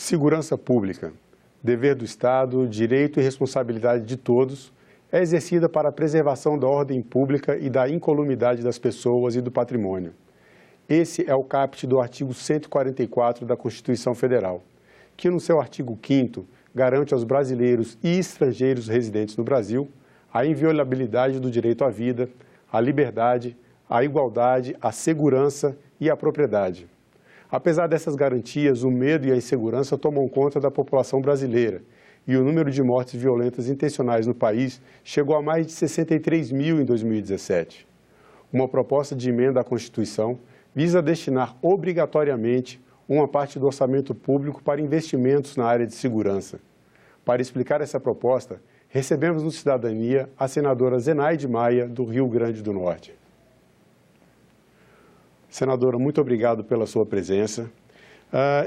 Segurança pública, dever do Estado, direito e responsabilidade de todos, é exercida para a preservação da ordem pública e da incolumidade das pessoas e do patrimônio. Esse é o caput do artigo 144 da Constituição Federal, que no seu artigo 5º garante aos brasileiros e estrangeiros residentes no Brasil a inviolabilidade do direito à vida, à liberdade, à igualdade, à segurança e à propriedade. Apesar dessas garantias, o medo e a insegurança tomam conta da população brasileira e o número de mortes violentas intencionais no país chegou a mais de 63 mil em 2017. Uma proposta de emenda à Constituição visa destinar obrigatoriamente uma parte do orçamento público para investimentos na área de segurança. Para explicar essa proposta, recebemos no Cidadania a senadora Zenaide Maia, do Rio Grande do Norte. Senadora, muito obrigado pela sua presença.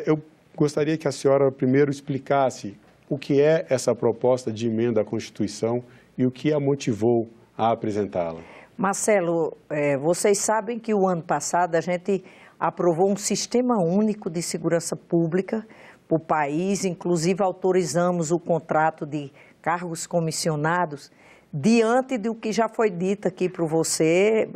Eu gostaria que a senhora primeiro explicasse o que é essa proposta de emenda à Constituição e o que a motivou a apresentá-la. Marcelo, vocês sabem que o ano passado a gente aprovou um sistema único de segurança pública para o país, inclusive autorizamos o contrato de cargos comissionados. Diante do que já foi dito aqui para você,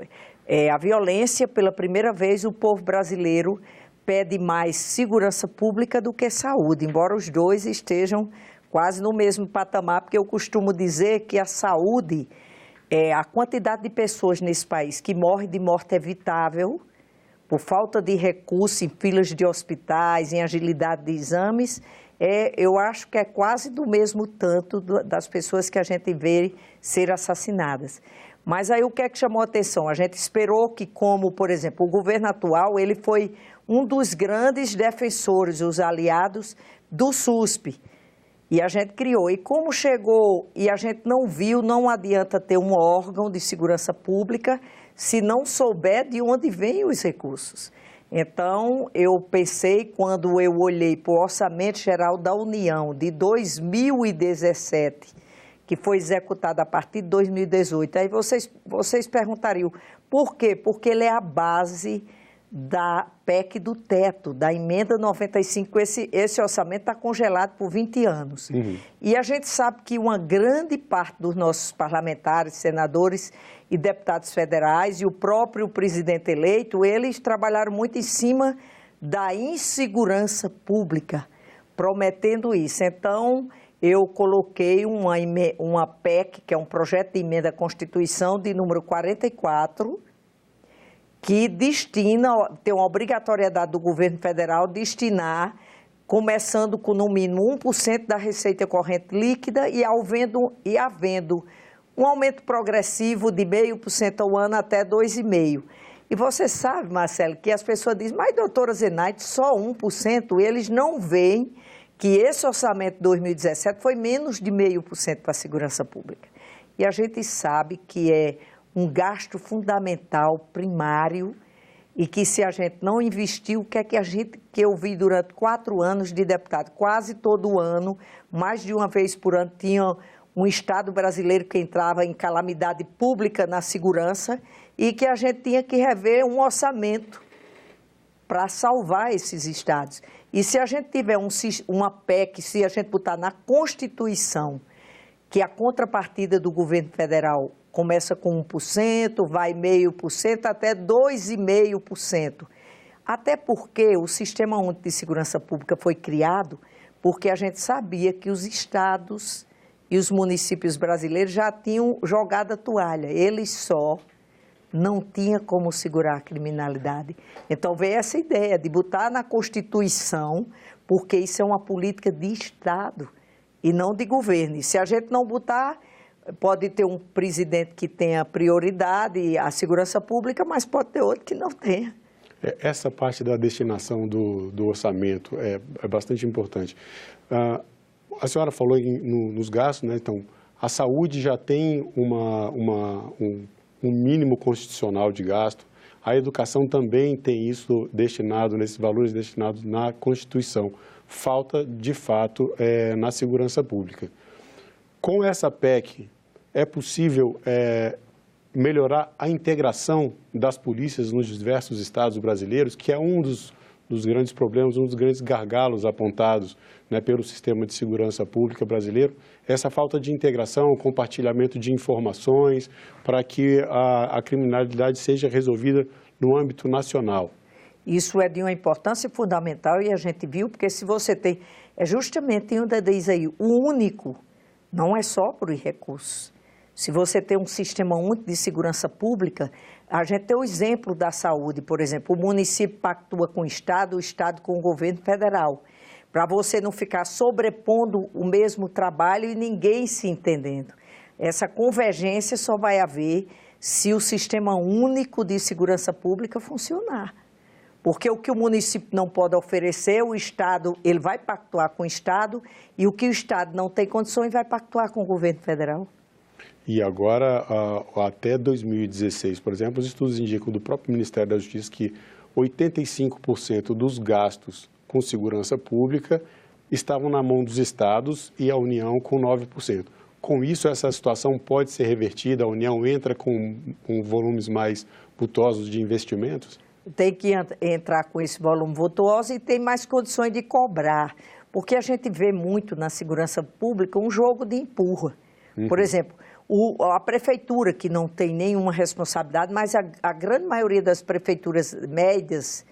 a violência, pela primeira vez, o povo brasileiro pede mais segurança pública do que saúde, embora os dois estejam quase no mesmo patamar, porque eu costumo dizer que a saúde, a quantidade de pessoas nesse país que morrem de morte evitável, por falta de recursos em filas de hospitais, em agilidade de exames, eu acho que é quase do mesmo tanto das pessoas que a gente vê ser assassinadas. Mas aí o que é que chamou a atenção? A gente esperou que, como, por exemplo, o governo atual, ele foi um dos grandes defensores, os aliados do SUSP. E a gente criou. E como chegou e a gente não viu, não adianta ter um órgão de segurança pública se não souber de onde vêm os recursos. Então, eu pensei, quando eu olhei para o Orçamento Geral da União de 2017, que foi executado a partir de 2018. Aí vocês perguntariam, por quê? Porque ele é a base da PEC do teto, da emenda 95. Esse orçamento está congelado por 20 anos. Uhum. E a gente sabe que uma grande parte dos nossos parlamentares, senadores e deputados federais e o próprio presidente eleito, eles trabalharam muito em cima da insegurança pública, prometendo isso. Então, eu coloquei uma PEC, que é um projeto de emenda à Constituição, de número 44, que tem uma obrigatoriedade do governo federal destinar, começando com no mínimo 1% da receita corrente líquida e havendo um aumento progressivo de 0,5% ao ano até 2,5%. E você sabe, Marcelo, que as pessoas dizem, mas doutora Zenaide, só 1%, eles não veem que esse orçamento de 2017 foi menos de 0,5% para a segurança pública. E a gente sabe que é um gasto fundamental, primário, e que se a gente não investir, o que é que eu vi durante 4 anos de deputado, quase todo ano, mais de uma vez por ano, tinha um Estado brasileiro que entrava em calamidade pública na segurança e que a gente tinha que rever um orçamento para salvar esses estados. E se a gente tiver uma PEC, se a gente botar na Constituição, que a contrapartida do governo federal começa com 1%, vai 0,5% até 2,5%. Até porque o Sistema Único de Segurança Pública foi criado porque a gente sabia que os estados e os municípios brasileiros já tinham jogado a toalha. Eles só não tinham como segurar a criminalidade. Então veio essa ideia de botar na Constituição, porque isso é uma política de Estado e não de governo. E se a gente não botar, pode ter um presidente que tenha prioridade à segurança pública, mas pode ter outro que não tenha. Essa parte da destinação do orçamento é bastante importante. A senhora falou nos gastos, né? Então, a saúde já tem um mínimo constitucional de gasto. A educação também tem isso destinado, nesses valores destinados na Constituição. Falta, de fato, na segurança pública. Com essa PEC, é possível melhorar a integração das polícias nos diversos estados brasileiros, que é um dos grandes problemas, um dos grandes gargalos apontados, né, pelo sistema de segurança pública brasileiro, essa falta de integração, compartilhamento de informações para que a criminalidade seja resolvida no âmbito nacional. Isso é de uma importância fundamental e a gente viu, porque se você tem, é justamente ainda diz aí, o único, não é só por recursos. Se você tem um sistema único de segurança pública, a gente tem o exemplo da saúde, por exemplo, o município pactua com o Estado com o governo federal, para você não ficar sobrepondo o mesmo trabalho e ninguém se entendendo. Essa convergência só vai haver se o sistema único de segurança pública funcionar. Porque o que o município não pode oferecer, o Estado, ele vai pactuar com o Estado, e o que o Estado não tem condições vai pactuar com o governo federal. E agora, até 2016, por exemplo, os estudos indicam do próprio Ministério da Justiça que 85% dos gastos com segurança pública estavam na mão dos estados e a União com 9%. Com isso, essa situação pode ser revertida, a União entra com volumes mais vultosos de investimentos? Tem que entrar com esse volume vultuoso e tem mais condições de cobrar, porque a gente vê muito na segurança pública um jogo de empurra. Por exemplo, a prefeitura, que não tem nenhuma responsabilidade, mas a grande maioria das prefeituras médias,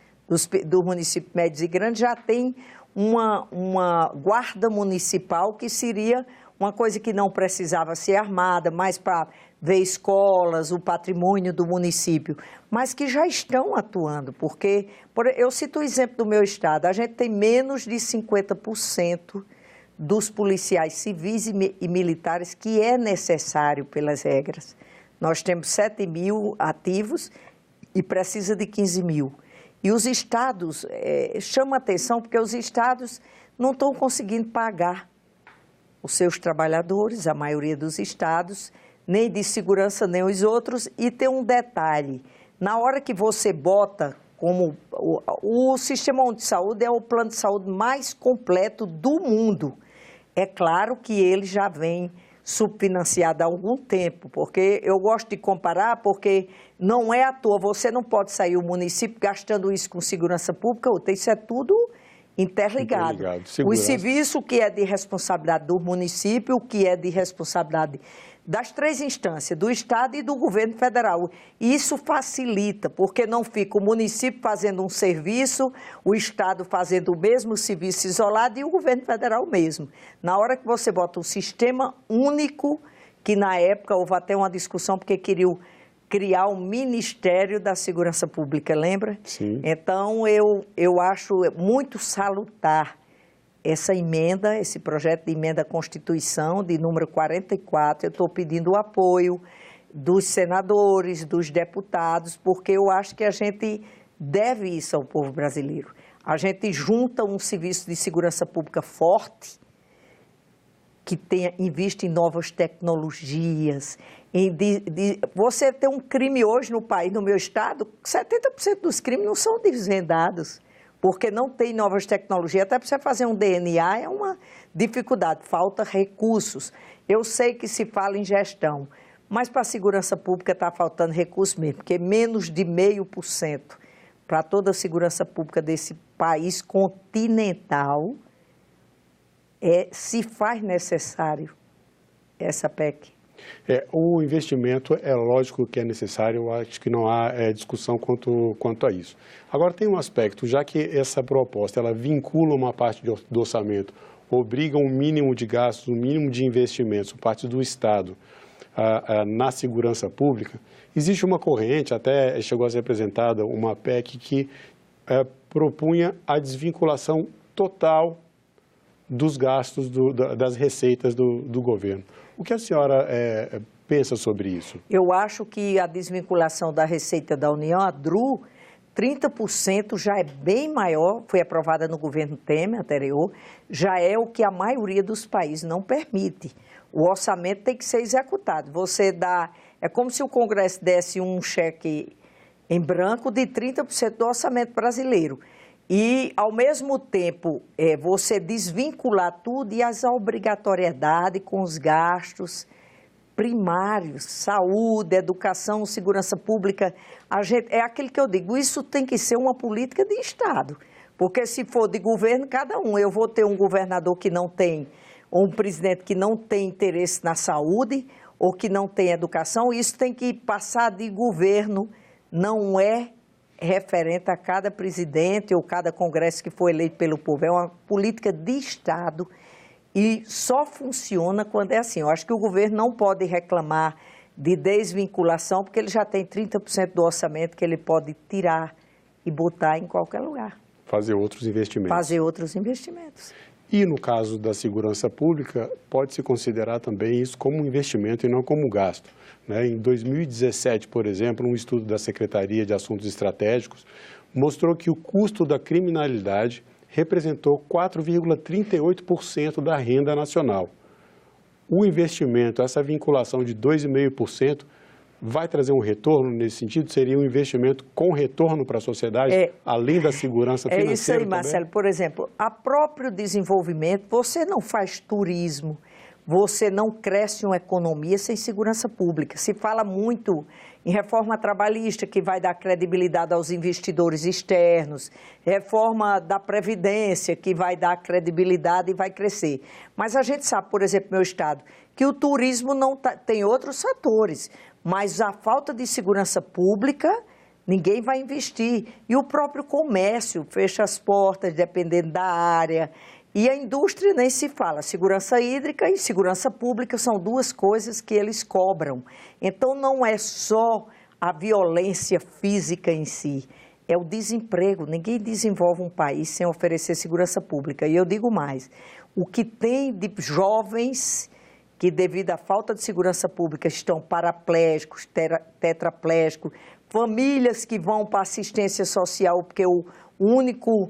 do município médios e grandes, já tem uma guarda municipal que seria uma coisa que não precisava ser armada, mais para ver escolas, o patrimônio do município, mas que já estão atuando, porque, eu cito o exemplo do meu estado, a gente tem menos de 50% dos policiais civis e militares que é necessário pelas regras. Nós temos 7 mil ativos e precisa de 15 mil. E os estados, chama atenção porque os estados não estão conseguindo pagar os seus trabalhadores, a maioria dos estados, nem de segurança, nem os outros. E tem um detalhe, na hora que você bota como o Sistema Único de Saúde é o plano de saúde mais completo do mundo. É claro que ele já vem subfinanciado há algum tempo, porque eu gosto de comparar, porque não é à toa, você não pode sair o município gastando isso com segurança pública, isso é tudo interligado. O serviço que é de responsabilidade do município, o que é de responsabilidade das 3 instâncias, do Estado e do governo federal. E isso facilita, porque não fica o município fazendo um serviço, o Estado fazendo o mesmo serviço isolado e o governo federal mesmo. Na hora que você bota um sistema único, que na época houve até uma discussão porque queriam criar um Ministério da Segurança Pública, lembra? Sim. Então, eu acho muito salutar essa emenda, esse projeto de emenda à Constituição, de número 44, eu estou pedindo o apoio dos senadores, dos deputados, porque eu acho que a gente deve isso ao povo brasileiro. A gente junta um serviço de segurança pública forte, que investe em novas tecnologias. Você tem um crime hoje no país, no meu estado, 70% dos crimes não são desvendados, porque não tem novas tecnologias. Até para você fazer um DNA é uma dificuldade, falta recursos. Eu sei que se fala em gestão, mas para a segurança pública está faltando recursos mesmo, porque menos de 0,5% para toda a segurança pública desse país continental se faz necessário essa PEC. O investimento é lógico que é necessário, eu acho que não há discussão quanto a isso. Agora tem um aspecto, já que essa proposta ela vincula uma parte do orçamento, obriga um mínimo de gastos, um mínimo de investimentos por parte do Estado na segurança pública, existe uma corrente, até chegou a ser apresentada uma PEC que propunha a desvinculação total dos gastos, das receitas do governo. O que a senhora pensa sobre isso? Eu acho que a desvinculação da receita da União, a DRU, 30% já é bem maior, foi aprovada no governo Temer anterior, já é o que a maioria dos países não permite. O orçamento tem que ser executado. É como se o Congresso desse um cheque em branco de 30% do orçamento brasileiro. E, ao mesmo tempo, você desvincular tudo e as obrigatoriedades com os gastos primários, saúde, educação, segurança pública. É aquilo que eu digo, isso tem que ser uma política de Estado. Porque se for de governo, cada um. Eu vou ter um governador que não tem, ou um presidente que não tem interesse na saúde, ou que não tem educação, isso tem que passar de governo, não é referente a cada presidente ou cada congresso que foi eleito pelo povo. É uma política de Estado e só funciona quando é assim. Eu acho que o governo não pode reclamar de desvinculação, porque ele já tem 30% do orçamento que ele pode tirar e botar em qualquer lugar. Fazer outros investimentos. Fazer outros investimentos. E no caso da segurança pública, pode-se considerar também isso como um investimento e não como gasto, né? Em 2017, por exemplo, um estudo da Secretaria de Assuntos Estratégicos mostrou que o custo da criminalidade representou 4,38% da renda nacional. O investimento, essa vinculação de 2,5%, vai trazer um retorno nesse sentido? Seria um investimento com retorno para a sociedade, além da segurança financeira? É isso aí, também? Marcelo. Por exemplo, a próprio desenvolvimento, você não faz turismo, você não cresce uma economia sem segurança pública. Se fala muito em reforma trabalhista, que vai dar credibilidade aos investidores externos, reforma da Previdência, que vai dar credibilidade e vai crescer. Mas a gente sabe, por exemplo, no meu estado, que o turismo não tem outros fatores, mas a falta de segurança pública, ninguém vai investir. E o próprio comércio fecha as portas, dependendo da área. E a indústria nem se fala. Segurança hídrica e segurança pública são duas coisas que eles cobram. Então, não é só a violência física em si, é o desemprego. Ninguém desenvolve um país sem oferecer segurança pública. E eu digo mais, o que tem de jovens que, devido à falta de segurança pública, estão paraplégicos, tetraplégicos, famílias que vão para assistência social, porque o único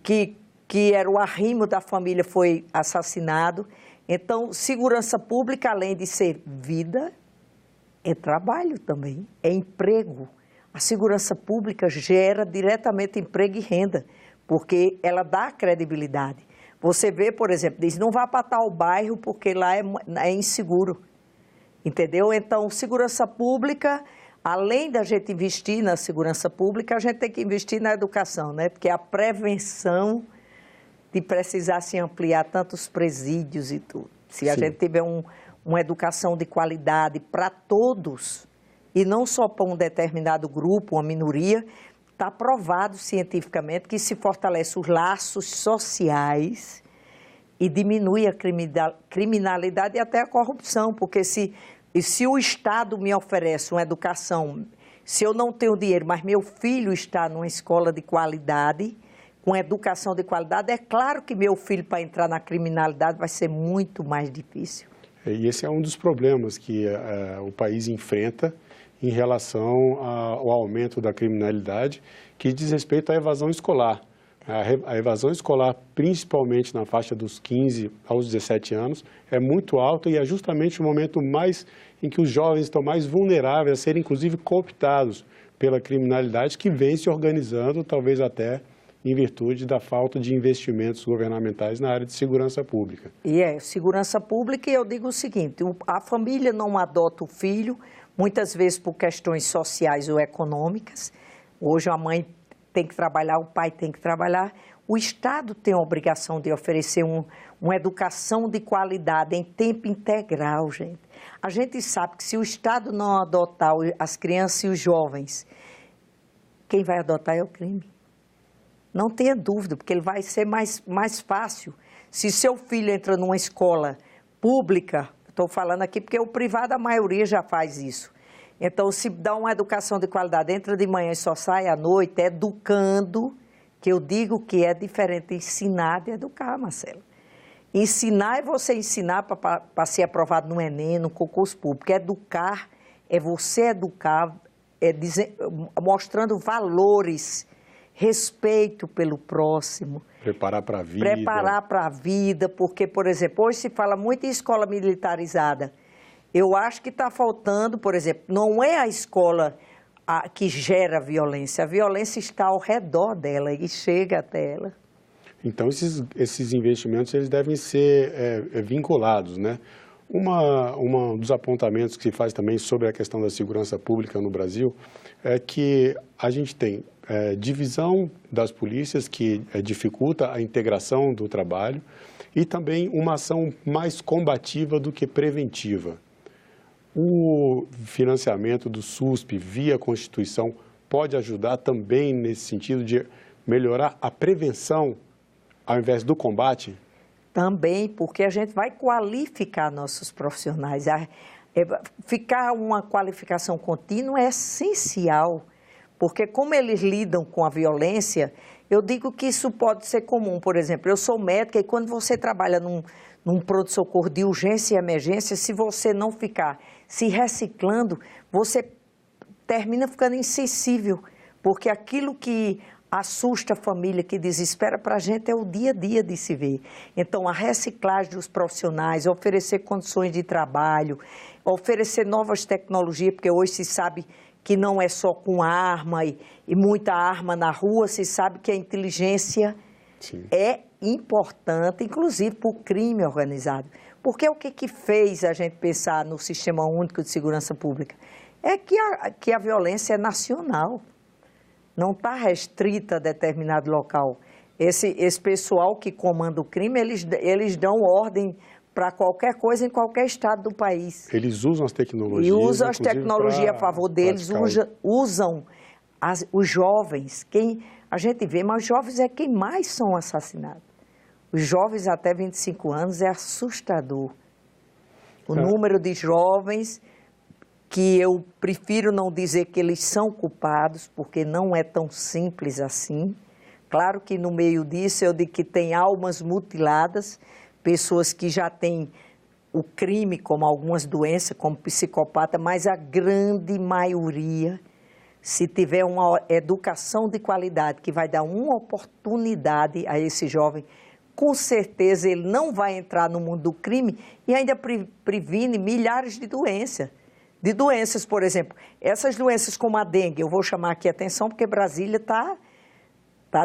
que era o arrimo da família foi assassinado. Então, segurança pública, além de ser vida, é trabalho também, é emprego. A segurança pública gera diretamente emprego e renda, porque ela dá credibilidade. Você vê, por exemplo, diz, não vá para tal bairro porque lá é inseguro, entendeu? Então, segurança pública, além da gente investir na segurança pública, a gente tem que investir na educação, né? Porque a prevenção de precisar se ampliar tantos presídios e tudo. Se a gente tiver uma educação de qualidade para todos, e não só para um determinado grupo, uma minoria, está provado cientificamente que se fortalece os laços sociais e diminui a criminalidade e até a corrupção, porque se o Estado me oferece uma educação, se eu não tenho dinheiro, mas meu filho está numa escola de qualidade, com educação de qualidade, é claro que meu filho, para entrar na criminalidade, vai ser muito mais difícil. E esse é um dos problemas que o país enfrenta em relação ao aumento da criminalidade, que diz respeito à evasão escolar. A evasão escolar, principalmente na faixa dos 15 aos 17 anos, é muito alta e é justamente o momento mais em que os jovens estão mais vulneráveis a serem, inclusive, cooptados pela criminalidade que vem se organizando, talvez até em virtude da falta de investimentos governamentais na área de segurança pública. E segurança pública, e eu digo o seguinte, a família não adota o filho, muitas vezes por questões sociais ou econômicas. Hoje a mãe tem que trabalhar, o pai tem que trabalhar. O Estado tem a obrigação de oferecer uma educação de qualidade em tempo integral, gente. A gente sabe que se o Estado não adotar as crianças e os jovens, quem vai adotar é o crime. Não tenha dúvida, porque ele vai ser mais fácil. Se seu filho entra numa escola pública, estou falando aqui porque o privado, a maioria já faz isso. Então, se dá uma educação de qualidade, entra de manhã e só sai à noite, educando, que eu digo que é diferente ensinar de educar, Marcelo. Ensinar é você ensinar para ser aprovado no Enem, no concurso público. Educar é você educar, mostrando valores, respeito pelo próximo. Preparar para a vida. Preparar para a vida, porque, por exemplo, hoje se fala muito em escola militarizada. Eu acho que está faltando, por exemplo, não é a escola que gera violência, a violência está ao redor dela e chega até ela. Então, esses investimentos eles devem ser vinculados, né? Um dos apontamentos que se faz também sobre a questão da segurança pública no Brasil é que a gente tem divisão das polícias, que dificulta a integração do trabalho, e também uma ação mais combativa do que preventiva. O financiamento do SUSP via Constituição pode ajudar também nesse sentido de melhorar a prevenção ao invés do combate? Também, porque a gente vai qualificar nossos profissionais. Ficar uma qualificação contínua é essencial, porque como eles lidam com a violência, eu digo que isso pode ser comum. Por exemplo, eu sou médica e quando você trabalha num pronto-socorro de urgência e emergência, se você não ficar se reciclando, você termina ficando insensível, porque aquilo que assusta a família, que desespera para a gente é o dia a dia de se ver. Então, a reciclagem dos profissionais, oferecer condições de trabalho, oferecer novas tecnologias, porque hoje se sabe que não é só com arma e muita arma na rua, se sabe que a inteligência Sim. é importante, inclusive para o crime organizado. Porque o que fez a gente pensar no Sistema Único de Segurança Pública? É que a violência é nacional, não está restrita a determinado local. Esse pessoal que comanda o crime, eles dão ordem para qualquer coisa em qualquer estado do país. Eles usam as tecnologias. E usam as tecnologias a favor deles, usam os jovens. A gente vê, mas os jovens é quem mais são assassinados. Os jovens até 25 anos é assustador. O número de jovens, que eu prefiro não dizer que eles são culpados, porque não é tão simples assim. Claro que no meio disso eu digo que tem almas mutiladas, pessoas que já têm o crime como algumas doenças, como psicopata, mas a grande maioria, se tiver uma educação de qualidade que vai dar uma oportunidade a esse jovem, com certeza ele não vai entrar no mundo do crime e ainda previne milhares de doenças. De doenças, por exemplo, essas doenças como a dengue, eu vou chamar aqui a atenção porque Brasília está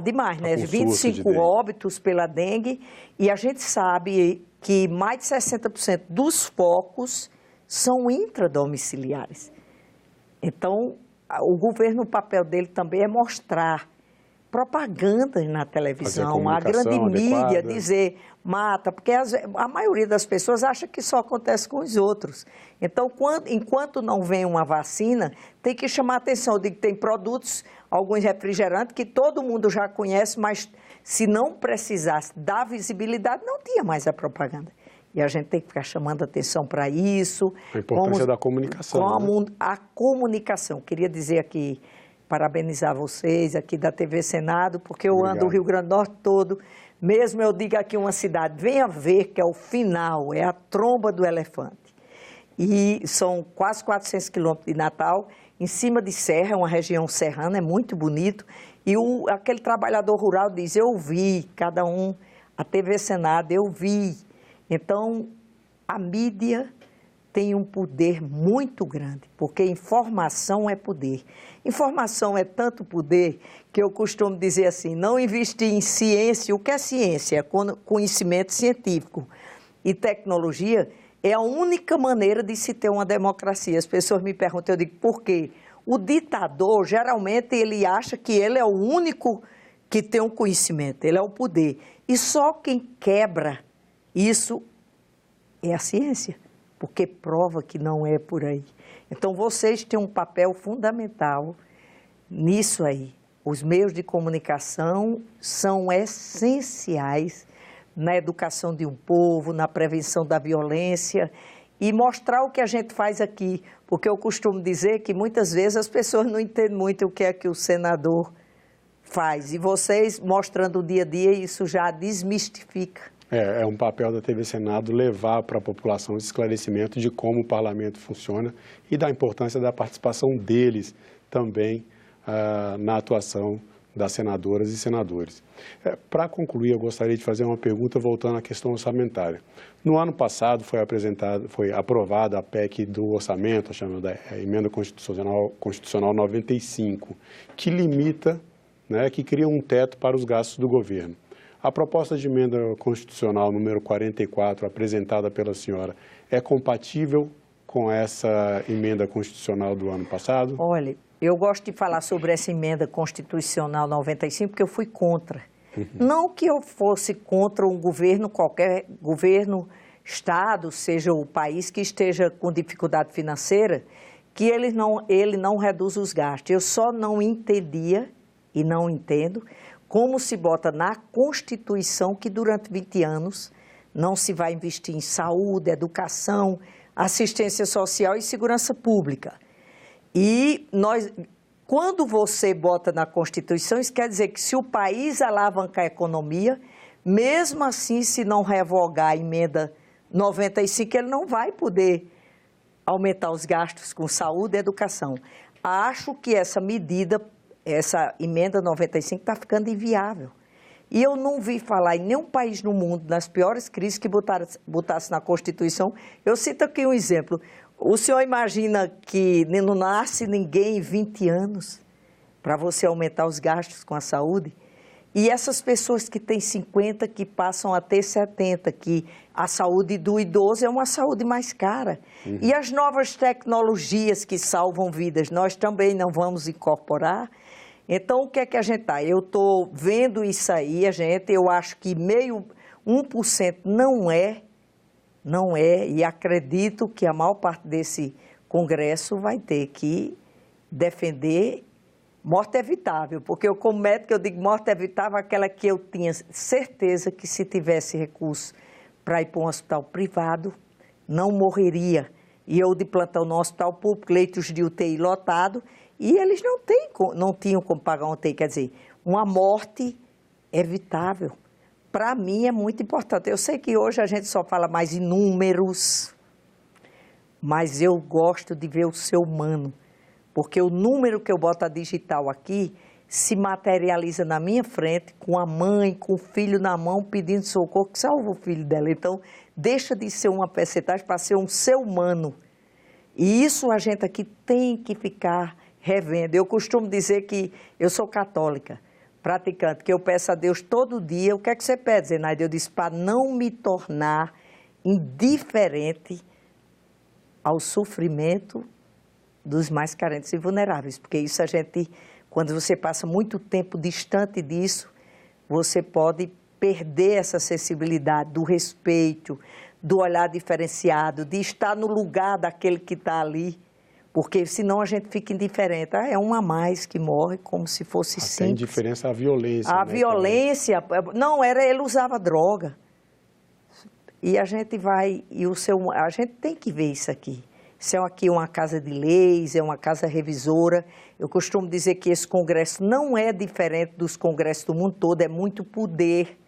demais, né? 25 óbitos pela dengue e a gente sabe que mais de 60% dos focos são intradomiciliares. Então, o governo, o papel dele também é mostrar propagandas na televisão, a grande mídia, dizer mata, porque a maioria das pessoas acha que só acontece com os outros. Então, enquanto não vem uma vacina, tem que chamar a atenção de que tem produtos, alguns refrigerantes, que todo mundo já conhece, mas se não precisasse dar visibilidade, não tinha mais a propaganda. E a gente tem que ficar chamando atenção para isso. A importância da comunicação. A comunicação. Queria dizer aqui, parabenizar vocês aqui da TV Senado, porque eu ando o Rio Grande do Norte todo, mesmo eu digo aqui uma cidade, venha ver que é o final, é a tromba do elefante. E são quase 400 quilômetros de Natal, em cima de serra, é uma região serrana, é muito bonito, e aquele trabalhador rural diz, eu vi, cada um, a TV Senado, eu vi. Então, a mídia tem um poder muito grande, porque informação é poder. Informação é tanto poder que eu costumo dizer assim, não investir em ciência, o que é ciência? É conhecimento científico e tecnologia é a única maneira de se ter uma democracia. As pessoas me perguntam, eu digo, por quê? O ditador, geralmente, ele acha que ele é o único que tem um conhecimento, ele é o poder. E só quem quebra isso é a ciência, porque prova que não é por aí. Então, vocês têm um papel fundamental nisso aí. Os meios de comunicação são essenciais na educação de um povo, na prevenção da violência e mostrar o que a gente faz aqui. Porque eu costumo dizer que muitas vezes as pessoas não entendem muito o que é que o senador faz. E vocês, mostrando o dia a dia, isso já desmistifica. É um papel da TV Senado levar para a população esse esclarecimento de como o parlamento funciona e da importância da participação deles também na atuação das senadoras e senadores. Para concluir, eu gostaria de fazer uma pergunta voltando à questão orçamentária. No ano passado foi aprovada a PEC do orçamento, a chamada Emenda Constitucional 95, que limita, que cria um teto para os gastos do governo. A proposta de emenda constitucional número 44, apresentada pela senhora, é compatível com essa emenda constitucional do ano passado? Olha, Eu gosto de falar sobre essa emenda constitucional 95, porque eu fui contra. Não que eu fosse contra um governo, qualquer governo, Estado, seja o país que esteja com dificuldade financeira, que ele não reduz os gastos. Eu só não entendia, e não entendo, como se bota na Constituição que durante 20 anos não se vai investir em saúde, educação, assistência social e segurança pública. E quando você bota na Constituição, isso quer dizer que se o país alavancar a economia, mesmo assim, se não revogar a emenda 95, ele não vai poder aumentar os gastos com saúde e educação. Acho que essa medida, essa emenda 95 está ficando inviável. E eu não vi falar em nenhum país no mundo, nas piores crises, que botasse na Constituição. Eu cito aqui um exemplo. O senhor imagina que não nasce ninguém em 20 anos para você aumentar os gastos com a saúde? E essas pessoas que têm 50, que passam a ter 70, que a saúde do idoso é uma saúde mais cara. E as novas tecnologias que salvam vidas, nós também não vamos incorporar. Então, o que é que a gente está? Eu estou vendo isso aí, eu acho que 1% não é, e acredito que a maior parte desse Congresso vai ter que defender morte evitável, porque eu, como médico, eu digo morte evitável, aquela que eu tinha certeza que se tivesse recurso para ir para um hospital privado, não morreria. E eu de plantão no hospital público, leitos de UTI lotado, e eles não tinham como pagar um UTI, quer dizer, uma morte evitável. Para mim é muito importante. Eu sei que hoje a gente só fala mais em números, mas eu gosto de ver o ser humano, porque o número que eu boto a digital aqui se materializa na minha frente, com a mãe, com o filho na mão, pedindo socorro, que salva o filho dela. Então, deixa de ser uma percentagem para ser um ser humano. E isso a gente aqui tem que ficar revendo. Eu costumo dizer que eu sou católica, praticante, que eu peço a Deus todo dia. O que é que você pede, Zenaide? Eu disse, para não me tornar indiferente ao sofrimento dos mais carentes e vulneráveis, porque isso a gente, quando você passa muito tempo distante disso, você pode perder essa sensibilidade do respeito, do olhar diferenciado, de estar no lugar daquele que está ali, porque senão a gente fica indiferente. É um a mais que morre como se fosse simples. Tem diferença a violência. A violência, não, ele usava droga. E a gente a gente tem que ver isso aqui. Isso aqui é uma casa de leis, é uma casa revisora. Eu costumo dizer que esse Congresso não é diferente dos congressos do mundo todo, é muito poder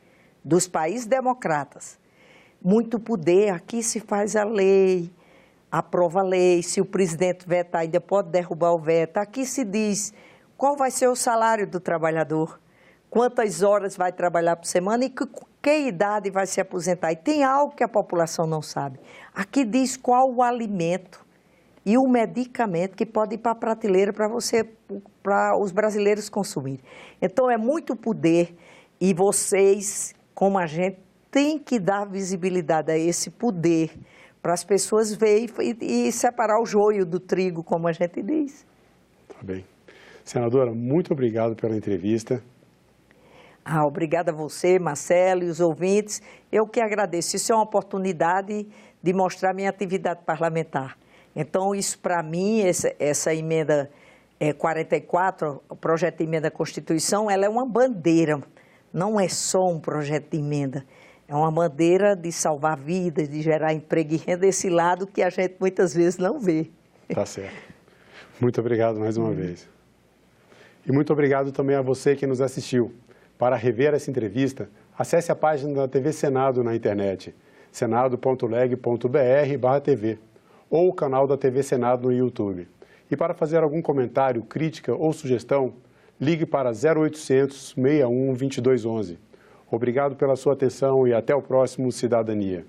dos países democratas. Muito poder, aqui se faz a lei, aprova a lei, se o presidente vetar ainda pode derrubar o veto. Aqui se diz qual vai ser o salário do trabalhador, quantas horas vai trabalhar por semana e que idade vai se aposentar. E tem algo que a população não sabe. Aqui diz qual o alimento e o medicamento que pode ir para a prateleira para os brasileiros consumirem. Então, é muito poder e vocês, como a gente, tem que dar visibilidade a esse poder para as pessoas verem e separar o joio do trigo, como a gente diz. Tá bem. Senadora, muito obrigado pela entrevista. Obrigada a você, Marcelo, e os ouvintes. Eu que agradeço. Isso é uma oportunidade de mostrar minha atividade parlamentar. Então, isso para mim, essa emenda 44, o projeto de emenda à Constituição, ela é uma bandeira, não é só um projeto de emenda. É uma bandeira de salvar vidas, de gerar emprego e renda, esse lado que a gente muitas vezes não vê. Tá certo. Muito obrigado mais uma vez. E muito obrigado também a você que nos assistiu. Para rever essa entrevista, acesse a página da TV Senado na internet, senado.leg.br/TV, ou o canal da TV Senado no YouTube. E para fazer algum comentário, crítica ou sugestão, ligue para 0800 61 2211. Obrigado pela sua atenção e até o próximo Cidadania.